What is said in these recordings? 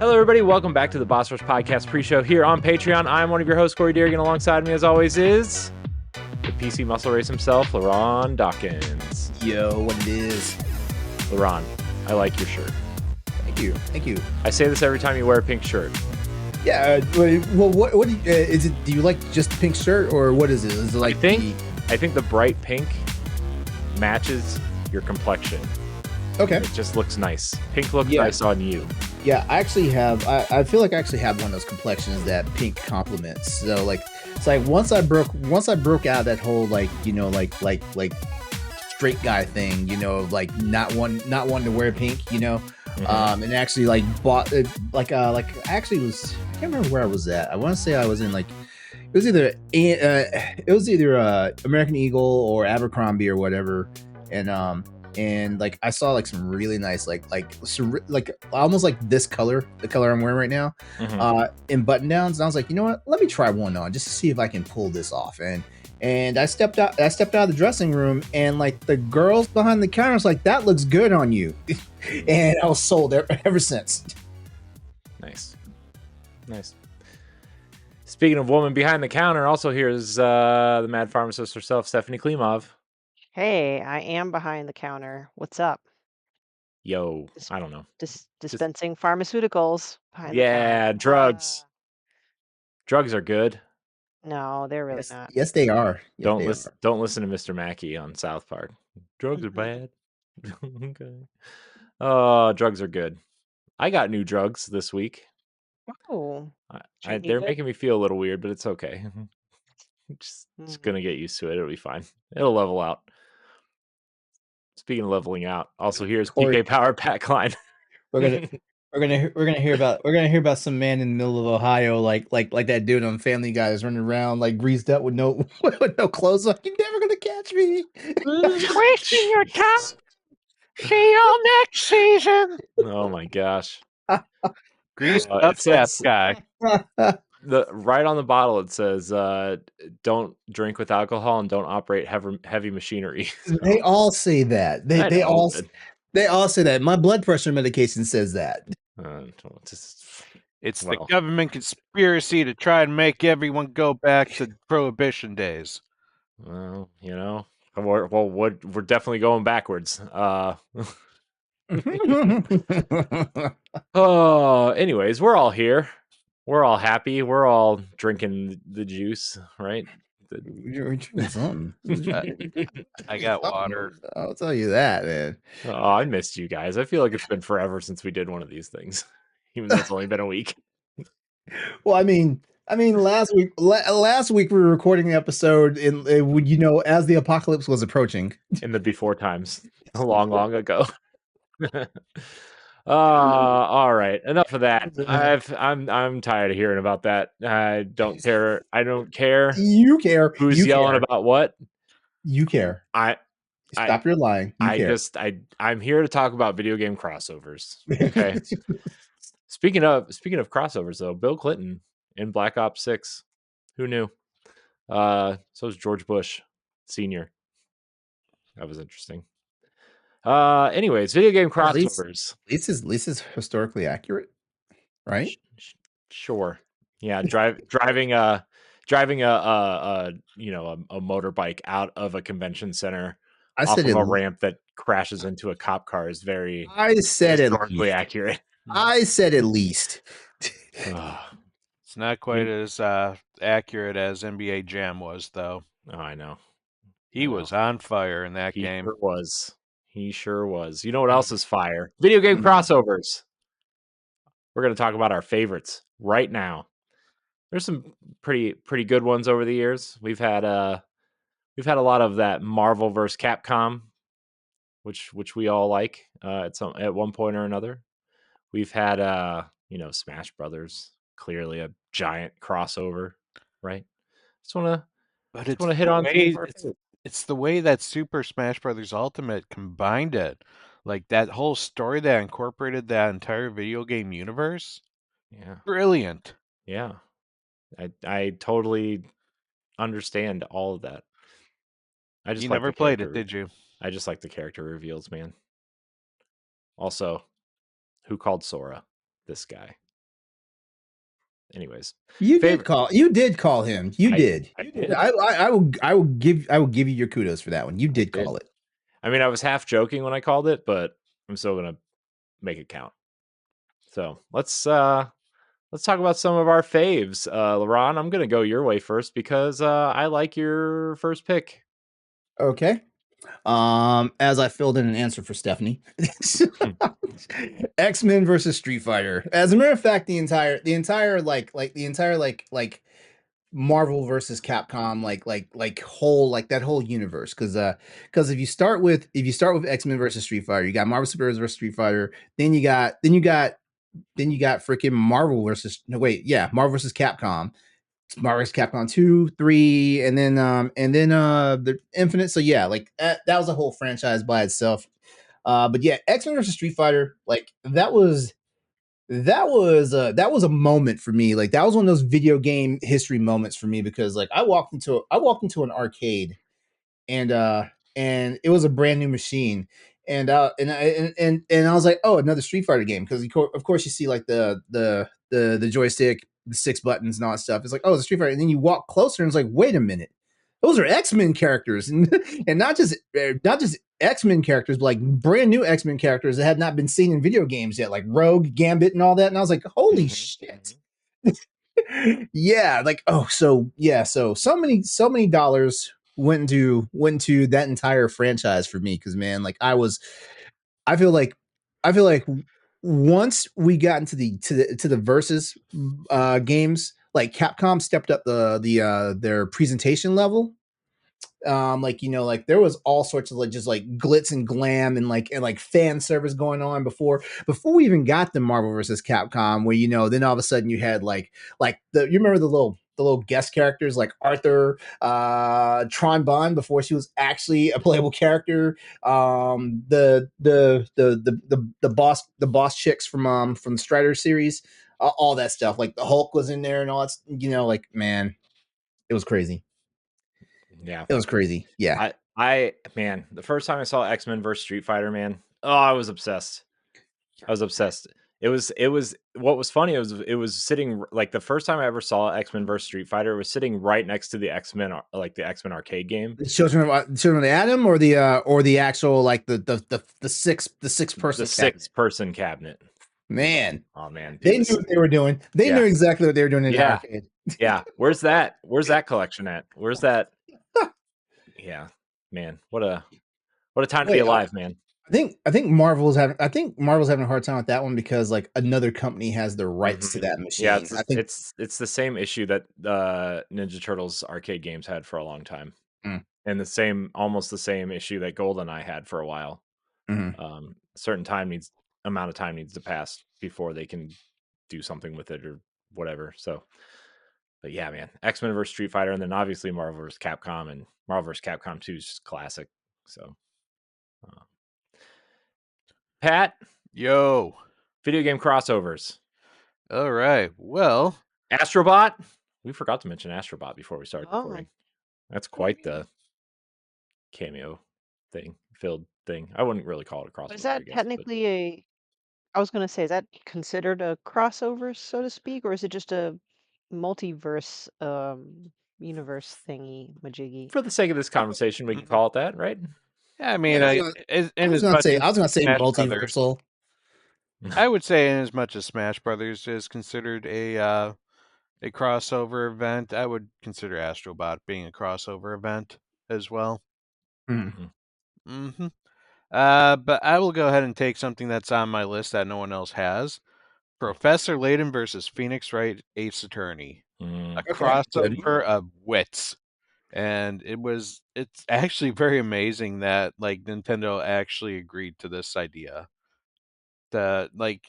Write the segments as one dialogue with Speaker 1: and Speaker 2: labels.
Speaker 1: Hello, everybody. Welcome back to the Boss Rush Podcast pre-show here on Patreon. I'm one of your hosts, Corey Deerigan. Alongside me, as always, is the PC muscle race himself, LeRon Dawkins.
Speaker 2: Yo, what it is?
Speaker 1: LeRon, I like your shirt.
Speaker 2: Thank you.
Speaker 1: I say this every time you wear a pink shirt.
Speaker 2: Yeah. Well, what is it? Do you like just the pink shirt, or what is it? Is it like
Speaker 1: I think the bright pink matches your complexion.
Speaker 2: Okay.
Speaker 1: It just looks nice. Pink looks nice on you.
Speaker 2: Yeah, I actually have. I feel like I actually have one of those complexions that pink complements. So like, it's like once I broke out of that whole like straight guy thing, like not wanting to wear pink,
Speaker 1: Mm-hmm.
Speaker 2: and actually like bought it I actually I can't remember where I was at. I want to say I was in like it was either American Eagle or Abercrombie or whatever, and like I saw like some really nice like almost like this color, the color I'm wearing right now, in button downs, and I was like, you know what, let me try one on just to see if I can pull this off. And I stepped out of the dressing room, and like the girls behind the counter was like, that looks good on you. And I was sold ever since.
Speaker 1: Nice. Speaking of woman behind the counter, also here's the mad pharmacist herself, Stephanie Klimov.
Speaker 3: Hey, I am behind the counter. What's up?
Speaker 1: Yo, I don't know.
Speaker 3: Dispensing pharmaceuticals behind the counter.
Speaker 1: Yeah, drugs. Drugs are good.
Speaker 3: No, they're really not.
Speaker 2: Yes, they are.
Speaker 1: Don't listen to Mr. Mackey on South Park. Drugs are bad. Okay. Oh, drugs are good. I got new drugs this week.
Speaker 3: Oh,
Speaker 1: They're making me feel a little weird, but it's okay. Just gonna get used to it. It'll be fine. It'll level out. Speaking of leveling out, also here's PK Power Pack Line.
Speaker 2: We're gonna hear about some man in the middle of Ohio, like that dude on Family Guy is running around like greased up with no clothes on. You're never gonna catch me.
Speaker 3: Wasting your time. See you next season.
Speaker 1: Oh my gosh.
Speaker 4: Greased up that guy.
Speaker 1: Right on the bottle it says don't drink with alcohol and don't operate heavy machinery.
Speaker 2: They all say that. They all say that. My blood pressure medication says that.
Speaker 4: It's the government conspiracy to try and make everyone go back to Prohibition days.
Speaker 1: Well, we're definitely going backwards. Anyways, we're all here. We're all happy. We're all drinking the juice, right?
Speaker 2: You're drinking something.
Speaker 4: I got water.
Speaker 2: I'll tell you that, man.
Speaker 1: Oh, I missed you guys. I feel like it's been forever since we did one of these things, even though it's only been a week.
Speaker 2: Well, I mean, last week we were recording the episode in as the apocalypse was approaching.
Speaker 1: In the before times, long ago. All right. Enough of that. I'm tired of hearing about that. I don't care.
Speaker 2: You care.
Speaker 1: Who's yelling about what?
Speaker 2: You care. Stop your lying.
Speaker 1: I'm here to talk about video game crossovers. Okay. Speaking of crossovers, though, Bill Clinton in Black Ops 6. Who knew? So is George Bush Sr. That was interesting. Anyways, video game crossovers.
Speaker 2: At least is historically accurate, right?
Speaker 1: Sure. Yeah, driving a motorbike out of a convention center off of a ramp that crashes into a cop car is very historically accurate.
Speaker 2: I said at least.
Speaker 4: It's not quite as accurate as NBA Jam was, though.
Speaker 1: Oh, I know.
Speaker 4: He was on fire in that game.
Speaker 1: He sure was. You know what else is fire? Video game crossovers. We're going to talk about our favorites right now. There's some pretty good ones over the years. We've had a lot of that Marvel vs. Capcom, which we all like at one point or another. We've had Smash Brothers, clearly a giant crossover, right? Just want to hit on
Speaker 4: it's the way that Super Smash Brothers Ultimate combined it. Like that whole story that incorporated that entire video game universe.
Speaker 1: Yeah.
Speaker 4: Brilliant.
Speaker 1: Yeah. I totally understand all of that.
Speaker 4: You never played it, did you?
Speaker 1: I just like the character reveals, man. Also, who called Sora? This guy. anyways,
Speaker 2: You
Speaker 1: favorite.
Speaker 2: did call him. You did.
Speaker 1: I did.
Speaker 2: I will give you your kudos for that one. You did call it.
Speaker 1: I mean, I was half joking when I called it, but I'm still gonna make it count. So let's talk about some of our faves. LeRon, I'm gonna go your way first because I like your first pick.
Speaker 2: Okay. As I filled in an answer for Stephanie, X-Men versus Street Fighter. As a matter of fact, the entire Marvel versus Capcom whole that whole universe, because if you start with X-Men versus Street Fighter, you got Marvel Superheroes versus Street Fighter, then you got freaking Marvel versus Marvel versus Capcom, Marvel vs. Capcom 2, 3, and then the Infinite. So yeah, like that was a whole franchise by itself. But yeah, X-Men versus Street Fighter, like that was a moment for me. Like that was one of those video game history moments for me, because like I walked into an arcade, and it was a brand new machine, and I was like, oh, another Street Fighter game, because of course you see like the joystick, the 6 buttons and all that stuff. It's like, oh, it's a Street Fighter, and then you walk closer and it's like, wait a minute, those are X-Men characters, and not just X-Men characters, but like brand new X-Men characters that had not been seen in video games yet, like Rogue, Gambit, and all that. And I was like, holy shit. Yeah, like, oh, so yeah, so many dollars went into that entire franchise for me, because man, like I feel like once we got into the versus games, like Capcom stepped up their presentation level. Like, like there was all sorts of like just like glitz and glam and like fan service going on before we even got the Marvel versus Capcom, where then all of a sudden you had you remember the little guest characters like Arthur, Tron Bond, before she was actually a playable character, the boss chicks from the Strider series, all that stuff, like the Hulk was in there and all that, like, man, it was crazy.
Speaker 1: Yeah,
Speaker 2: it was crazy. Yeah.
Speaker 1: I man, the first time I saw X-Men versus Street Fighter, man, oh, I was obsessed. It was what was funny. It was sitting, like, the first time I ever saw X-Men versus Street Fighter, it was sitting right next to the X-Men, like the X-Men arcade game.
Speaker 2: The Children of the Atom, or the actual, like, the six
Speaker 1: person cabinet.
Speaker 2: Man,
Speaker 1: Oh man,
Speaker 2: they knew what they were doing. They knew exactly what they were doing in the arcade.
Speaker 1: Yeah, where's that collection at? Where's that? Yeah, man, what a time to be alive, man.
Speaker 2: I think Marvel's having a hard time with that one, because like another company has the rights to that machine.
Speaker 1: Yeah, it's the same issue that Ninja Turtles arcade games had for a long time, and almost the same issue that GoldenEye had for a while. Certain amount of time needs to pass before they can do something with it or whatever. So, but yeah, man, X-Men versus Street Fighter, and then obviously Marvel vs. Capcom, and Marvel vs. Capcom 2 is just classic. So, Pat,
Speaker 4: yo,
Speaker 1: video game crossovers.
Speaker 4: All right. Well,
Speaker 1: Astrobot. We forgot to mention Astrobot before we started recording. That's quite the cameo filled thing. I wouldn't really call it a crossover.
Speaker 3: Is that technically I was gonna say, is that considered a crossover, so to speak, or is it just a multiverse universe thingy majiggy?
Speaker 1: For the sake of this conversation, we can call it that, right?
Speaker 4: Yeah, I mean,
Speaker 2: I was gonna say multiversal.
Speaker 4: I would say, in as much as Smash Brothers is considered a crossover event, I would consider Astrobot being a crossover event as well. But I will go ahead and take something that's on my list that no one else has: Professor Layton versus Phoenix Wright Ace Attorney, a crossover of wits. And it's actually very amazing that like Nintendo actually agreed to this idea.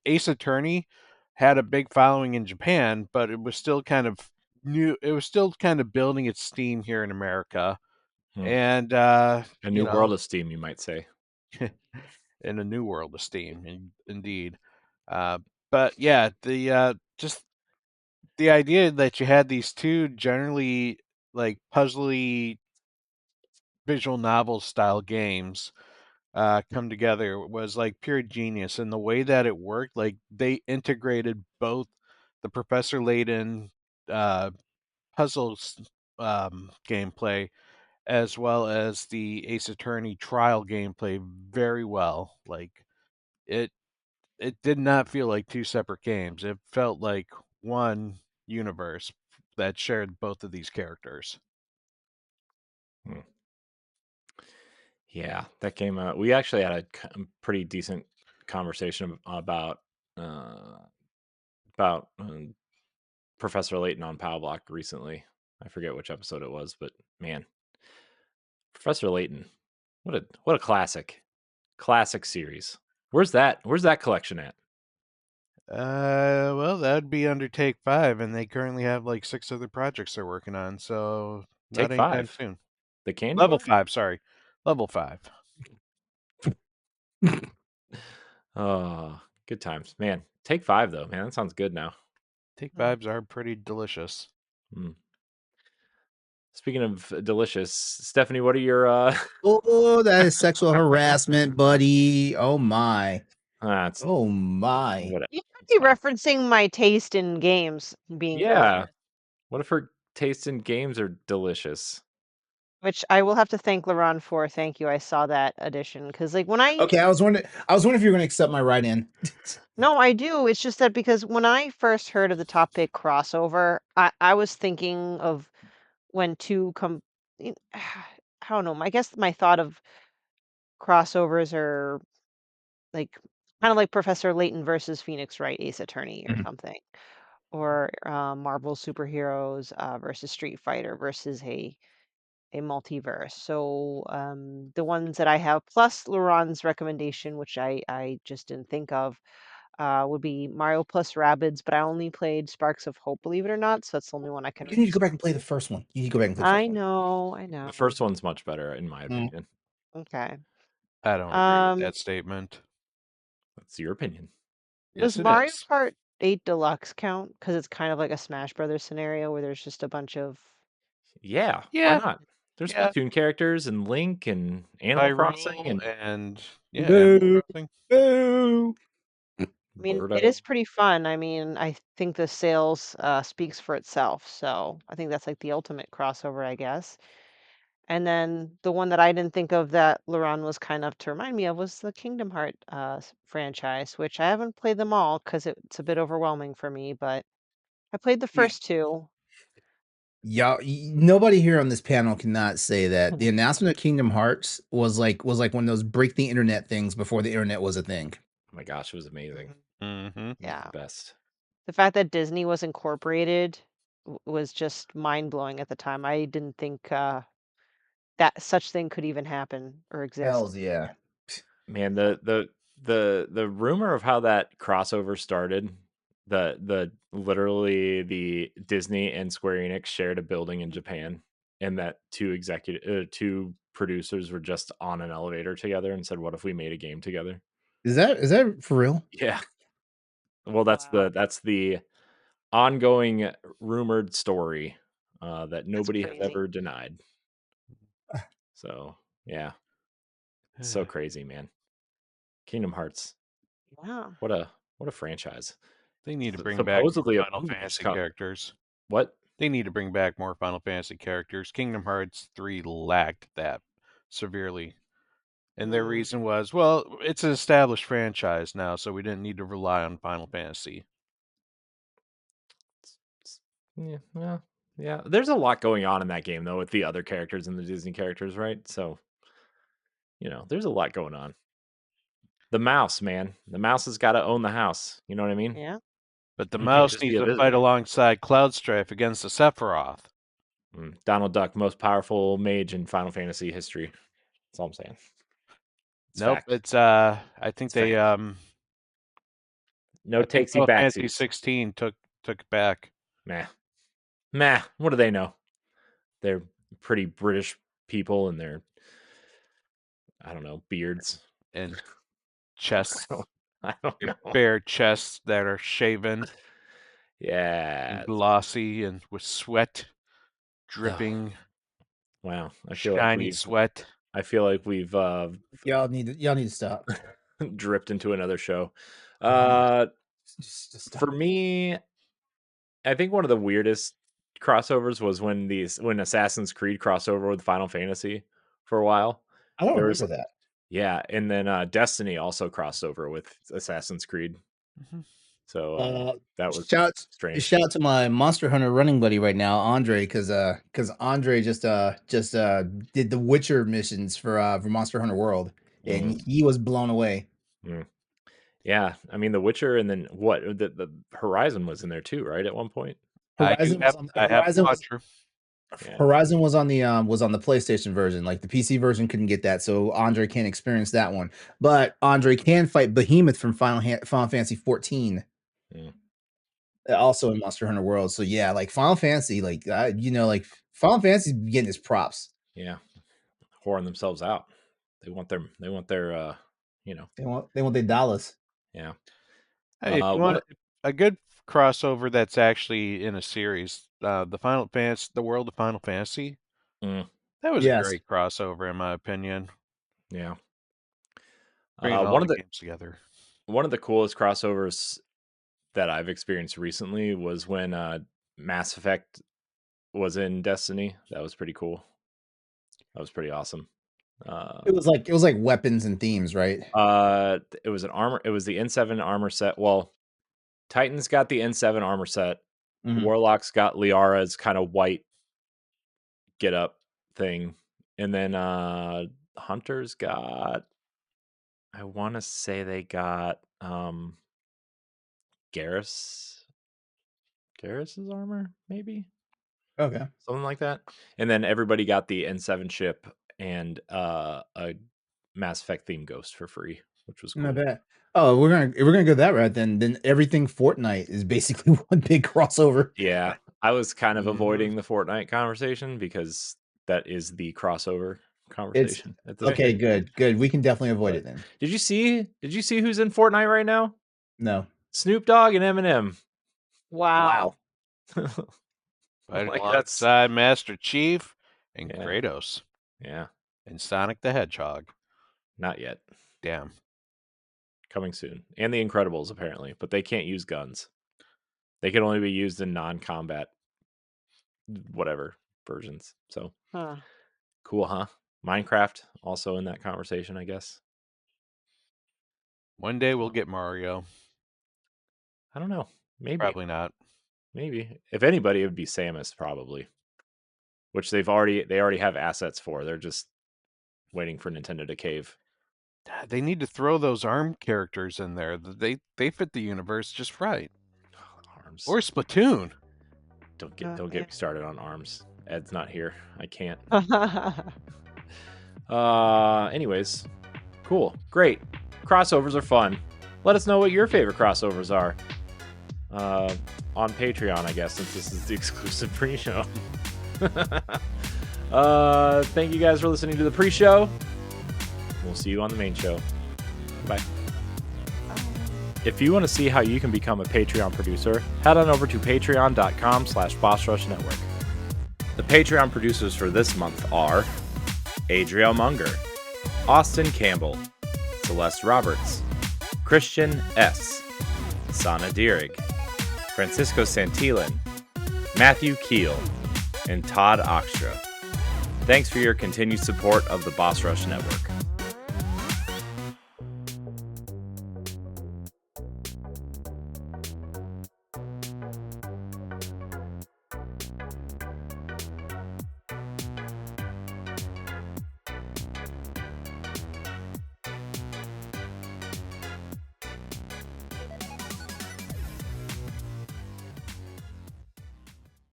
Speaker 4: Ace Attorney had a big following in Japan, but it was still kind of new. It was still kind of building its steam here in America, and
Speaker 1: a new world of steam, you might say.
Speaker 4: In a new world of steam, indeed. But yeah, just the idea that you had these two generally like puzzly visual novel style games come together was like pure genius. And the way that it worked, like they integrated both the Professor Layton puzzles gameplay, as well as the Ace Attorney trial gameplay very well. Like it did not feel like two separate games. It felt like one universe that shared both of these characters.
Speaker 1: Yeah, that came out. We actually had a pretty decent conversation about Professor Layton on Pow Block recently. I forget which episode it was, but man, Professor Layton, what a classic series. Where's that collection at?
Speaker 4: Well, that would be under Take 5, and they currently have like 6 other projects they're working on, so not
Speaker 1: Take
Speaker 4: anytime
Speaker 1: 5,
Speaker 4: soon.
Speaker 1: the candy
Speaker 4: Level
Speaker 1: bar?
Speaker 4: 5, sorry. Level 5.
Speaker 1: Oh, good times, man. Take 5 though, man. That sounds good now.
Speaker 4: Take 5s are pretty delicious.
Speaker 1: Speaking of delicious, Stephanie, what are your
Speaker 2: Oh, that is sexual harassment, buddy. Oh my. Oh my.
Speaker 1: whatever.
Speaker 3: You could be referencing my taste in games being
Speaker 1: Yeah.
Speaker 3: delicious,
Speaker 1: What if her tastes in games are delicious?
Speaker 3: which I will have to thank LeRon for. Thank you. I saw that addition because, like, when I
Speaker 2: Okay, I was wondering if you were going to accept my write-in.
Speaker 3: no, I do. It's just that because when I first heard of the topic crossover, I was thinking of when two come. I don't know. I guess my thought of crossovers are like kind of like Professor Layton versus Phoenix Wright Ace Attorney or
Speaker 2: Mhm.
Speaker 3: something, or Marvel superheroes versus Street Fighter versus a multiverse. So the ones that I have, plus LeRon's recommendation, which I just didn't think of, would be Mario plus Rabbids, but I only played Sparks of Hope, believe it or not. So that's the only one I can.
Speaker 2: You need to go back and play the first one. You need to go back and play the first
Speaker 3: I
Speaker 2: one.
Speaker 3: know, I
Speaker 1: The
Speaker 3: know.
Speaker 1: first one's much better, in my
Speaker 2: Mm.
Speaker 1: opinion.
Speaker 3: Okay.
Speaker 4: I don't agree with that statement.
Speaker 1: That's your opinion.
Speaker 3: Does
Speaker 4: Yes, it
Speaker 3: Mario
Speaker 4: is.
Speaker 3: Kart 8 Deluxe count? Because it's kind of like a Smash Brothers scenario where there's just a bunch of.
Speaker 1: Yeah, why
Speaker 4: Yeah,
Speaker 1: not? There's
Speaker 4: yeah.
Speaker 1: Splatoon characters and Link and Animal Crossing
Speaker 4: Hyrule
Speaker 1: and
Speaker 4: and Animal
Speaker 2: Boo.
Speaker 4: Crossing.
Speaker 2: Boo.
Speaker 3: I mean, it
Speaker 1: Birdo.
Speaker 3: is pretty fun. I mean, I think the sales speaks for itself. So I think that's like the ultimate crossover, I guess. And then the one that I didn't think of that LeRon was kind enough to remind me of was the Kingdom Heart franchise, which I haven't played them all because it's a bit overwhelming for me. But I played the
Speaker 2: Yeah.
Speaker 3: first two.
Speaker 2: Y'all, nobody here on this panel cannot say that the announcement of Kingdom Hearts was like one of those break the internet things before the internet was a thing.
Speaker 1: Oh my gosh, it was amazing.
Speaker 4: Mm-hmm.
Speaker 1: It was
Speaker 3: Yeah.
Speaker 1: the best.
Speaker 3: The fact that Disney was incorporated was just mind blowing at the time. I didn't think that such thing could even happen or exist.
Speaker 2: Hells yeah.
Speaker 1: Man, the rumor of how that crossover started, the literally the Disney and Square Enix shared a building in Japan, and that two producers were just on an elevator together and said, "What if we made a game together?"
Speaker 2: Is that for real?
Speaker 1: Yeah. Well, that's
Speaker 3: Wow.
Speaker 1: the ongoing rumored story that nobody has
Speaker 3: crazy.
Speaker 1: ever denied. So yeah, it's so crazy, man. Kingdom Hearts,
Speaker 3: Yeah.
Speaker 1: what a franchise.
Speaker 4: They need to bring back more
Speaker 1: Supposedly a
Speaker 4: Final
Speaker 1: movie's
Speaker 4: Fantasy
Speaker 1: come.
Speaker 4: characters.
Speaker 1: What?
Speaker 4: They need to bring back more Final Fantasy characters. Kingdom Hearts 3 lacked that severely. And their reason was, well, it's an established franchise now, so we didn't need to rely on Final Fantasy.
Speaker 1: Yeah, well, yeah. There's a lot going on in that game though with the other characters and the Disney characters, right? So, there's a lot going on. The mouse, man. The mouse has got to own the house. You know what I mean?
Speaker 3: Yeah.
Speaker 4: But the
Speaker 1: He can't
Speaker 4: mouse
Speaker 1: just be
Speaker 4: needs
Speaker 1: a
Speaker 4: to fight
Speaker 1: visitor.
Speaker 4: alongside Cloudstrife against the Sephiroth.
Speaker 1: Donald Duck, most powerful mage in Final Fantasy history. That's all I'm saying. It's
Speaker 4: Nope,
Speaker 1: fact.
Speaker 4: it's I think
Speaker 1: It's
Speaker 4: they
Speaker 1: fact. No
Speaker 4: I think
Speaker 1: takesy
Speaker 4: Final Fantasy
Speaker 1: backsies.
Speaker 4: 16 took it back.
Speaker 1: Meh. What do they know? They're pretty British people and their, I don't know, beards
Speaker 4: And chests,
Speaker 1: I don't know.
Speaker 4: bare chests that are shaven
Speaker 1: Yeah.
Speaker 4: and glossy and with sweat dripping.
Speaker 1: Wow.
Speaker 4: Shiny sweat.
Speaker 1: I feel like we've
Speaker 2: Y'all need to stop.
Speaker 1: dripped into another show.
Speaker 2: Just stop.
Speaker 1: For me, I think one of the weirdest crossovers was when Assassin's Creed crossed over with Final Fantasy for a while.
Speaker 2: I don't remember that.
Speaker 1: Yeah, and then Destiny also crossed over with Assassin's Creed.
Speaker 4: Mm-hmm.
Speaker 1: So that was strange.
Speaker 2: Shout out to my Monster Hunter running buddy right now, Andre, because Andre just did the Witcher missions for Monster Hunter World, and he was blown away.
Speaker 1: Yeah, I mean The Witcher, and then what? The Horizon was in there too, right? At one point,
Speaker 2: Horizon was on the PlayStation version. Like the PC version couldn't get that, so Andre can't experience that one. But Andre can fight Behemoth from Final Fantasy 14. Also in Monster Hunter World. So yeah, like Final Fantasy, like Final Fantasy getting its props.
Speaker 1: Yeah, whoring themselves out. They want their they want their
Speaker 2: dollars.
Speaker 1: Yeah.
Speaker 4: Hey, if you want a good crossover that's actually in a series, the World of Final Fantasy. That was a great crossover, in my opinion.
Speaker 1: Yeah.
Speaker 4: Bringing all the games together.
Speaker 1: One of the coolest crossovers that I've experienced recently was when Mass Effect was in Destiny. That was pretty cool. That was pretty awesome.
Speaker 2: It was like weapons and themes, right?
Speaker 1: It was the N7 armor set. Well, Titans got the N7 armor set. Warlocks got Liara's kind of white get up thing, and then Hunters got, I want to say they got Garrus's armor, maybe.
Speaker 2: Okay.
Speaker 1: Something like that. And then everybody got the N7 ship and a Mass Effect theme ghost for free, which was cool.
Speaker 2: Not bad. Oh, we're gonna go that route then. Then everything Fortnite is basically one big crossover.
Speaker 1: Yeah, I was kind of avoiding the Fortnite conversation because that is the crossover conversation.
Speaker 2: Okay, good. We can definitely avoid it then.
Speaker 1: Did you see who's in Fortnite right now?
Speaker 2: No.
Speaker 1: Snoop Dogg and Eminem.
Speaker 3: Wow.
Speaker 4: Right alongside Master Chief and Kratos.
Speaker 1: Yeah.
Speaker 4: And Sonic the Hedgehog.
Speaker 1: Not yet.
Speaker 4: Damn.
Speaker 1: Coming soon. And the Incredibles, apparently. But they can't use guns. They can only be used in non-combat whatever versions. So cool, huh? Minecraft also in that conversation, I guess.
Speaker 4: One day we'll get Mario.
Speaker 1: I don't know. Maybe.
Speaker 4: Probably not.
Speaker 1: Maybe. If anybody, it would be Samus, probably. Which they already have assets for. They're just waiting for Nintendo to cave.
Speaker 4: They need to throw those ARM characters in there. They fit the universe just right.
Speaker 1: ARMS.
Speaker 4: Or Splatoon.
Speaker 1: Don't get me started on ARMS. Ed's not here. I can't. Anyways, cool. Great. Crossovers are fun. Let us know what your favorite crossovers are. On Patreon, I guess, since this is the exclusive pre-show. Thank you guys for listening to the pre-show. We'll see you on the main show. Bye. If you want to see how you can become a Patreon producer, head on over to patreon.com/BossRushNetwork. The Patreon producers for this month are Adriel Munger, Austin Campbell, Celeste Roberts, Christian S., Sana Dierig, Francisco Santillan, Matthew Keel, and Todd Oxtra. Thanks for your continued support of the Boss Rush Network.